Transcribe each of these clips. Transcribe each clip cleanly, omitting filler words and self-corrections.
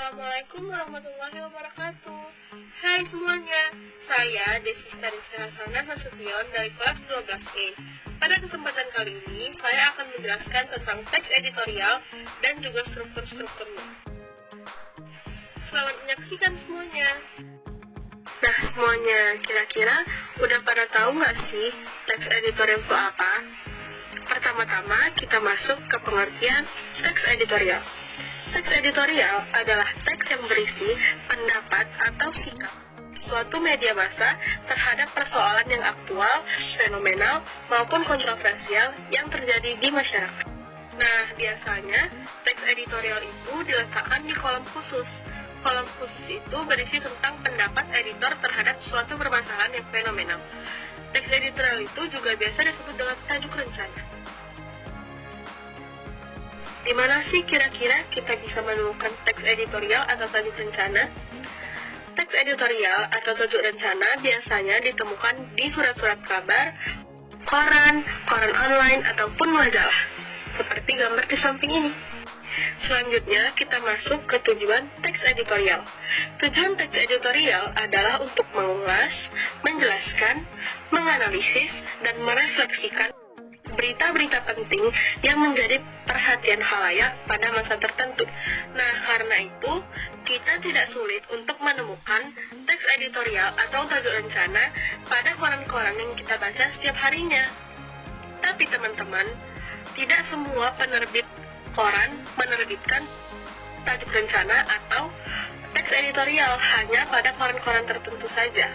Assalamualaikum warahmatullahi wabarakatuh. Hai semuanya, saya Desista Hasanah Nasution dari kelas 12E. Pada kesempatan kali ini, saya akan menjelaskan tentang teks editorial dan juga struktur-strukturnya. Selamat menyaksikan semuanya. Nah semuanya, kira-kira udah pada tahu nggak sih teks editorial itu apa? Pertama-tama kita masuk ke pengertian teks editorial. Teks editorial adalah teks yang berisi pendapat atau sikap suatu media massa terhadap persoalan yang aktual, fenomenal, maupun kontroversial yang terjadi di masyarakat. Nah, biasanya teks editorial itu diletakkan di kolom khusus. Kolom khusus itu berisi tentang pendapat editor terhadap suatu permasalahan yang fenomenal. Teks editorial itu juga biasa disebut dengan tajuk rencana. Di mana sih kira-kira kita bisa menemukan teks editorial atau tajuk rencana? Teks editorial atau tajuk rencana biasanya ditemukan di surat-surat kabar, koran online, ataupun majalah, seperti gambar di samping ini. Selanjutnya, kita masuk ke tujuan teks editorial. Tujuan teks editorial adalah untuk mengulas, menjelaskan, menganalisis, dan merefleksikan berita-berita penting yang menjadi perhatian khalayak pada masa tertentu. Nah, karena itu, kita tidak sulit untuk menemukan teks editorial atau tajuk rencana pada koran-koran yang kita baca setiap harinya. Tapi teman-teman, tidak semua penerbit koran menerbitkan tajuk rencana atau teks editorial hanya pada koran-koran tertentu saja.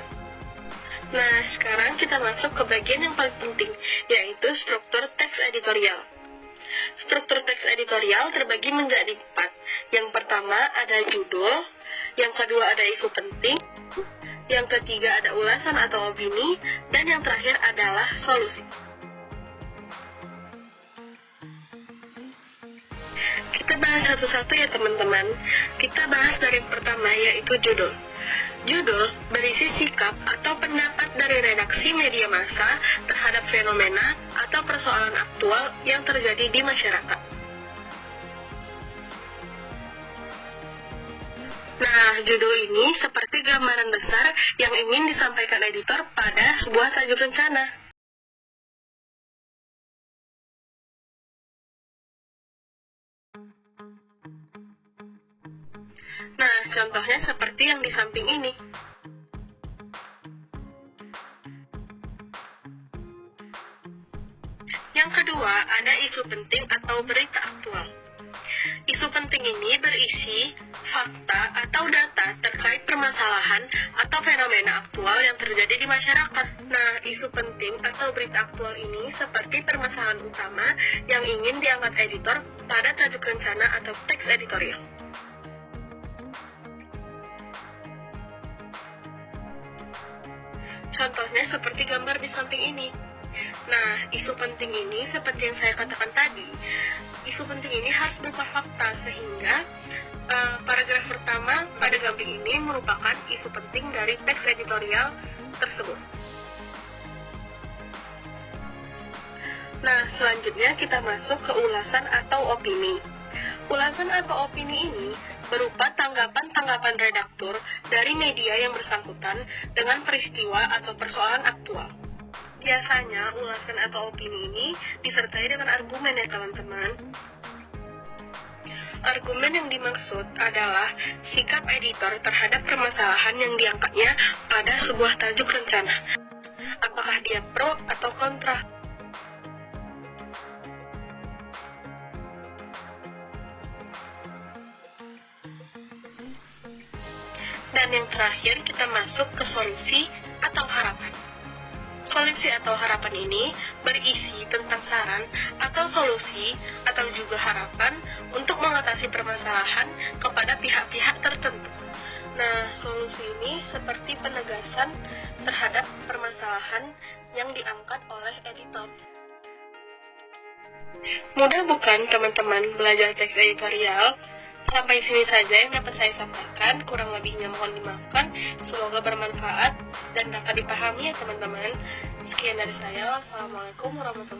Nah, sekarang kita masuk ke bagian yang paling penting, yaitu struktur teks editorial. Struktur teks editorial terbagi menjadi 4. Yang pertama ada judul, yang kedua ada isu penting, yang ketiga ada ulasan atau opini, dan yang terakhir adalah solusi. Kita bahas satu-satu ya teman-teman. Kita bahas dari yang pertama, yaitu judul. Judul berisi sikap atau pendapat dari redaksi media massa terhadap fenomena atau persoalan aktual yang terjadi di masyarakat. Nah, judul ini seperti gambaran besar yang ingin disampaikan editor pada sebuah tajuk rencana. Nah, contohnya seperti yang di samping ini. Yang kedua, ada isu penting atau berita aktual. Isu penting ini berisi fakta atau data terkait permasalahan atau fenomena aktual yang terjadi di masyarakat. Nah, isu penting atau berita aktual ini seperti permasalahan utama yang ingin diangkat editor pada tajuk rencana atau teks editorial. Contohnya seperti gambar di samping ini. Nah, isu penting ini seperti yang saya katakan tadi, isu penting ini harus berupa fakta sehingga paragraf pertama pada gambar ini merupakan isu penting dari teks editorial tersebut. Nah, selanjutnya kita masuk ke ulasan atau opini. Ulasan atau opini ini berupa tanggapan-tanggapan redaktur dari media yang bersangkutan dengan peristiwa atau persoalan aktual. Biasanya, ulasan atau opini ini disertai dengan argumen ya teman-teman. Argumen yang dimaksud adalah sikap editor terhadap permasalahan yang diangkatnya pada sebuah tajuk rencana. Apakah dia pro atau kontra? Dan yang terakhir kita masuk ke solusi atau harapan. Solusi atau harapan ini berisi tentang saran atau solusi atau juga harapan untuk mengatasi permasalahan kepada pihak-pihak tertentu. Nah, solusi ini seperti penegasan terhadap permasalahan yang diangkat oleh editor. Mudah bukan teman-teman belajar teks editorial? Sampai sini saja yang dapat saya sampaikan, kurang lebihnya mohon dimaafkan. Semoga bermanfaat dan dapat dipahami ya teman-teman. Sekian dari saya, wassalamualaikum warahmatullahi wabarakatuh.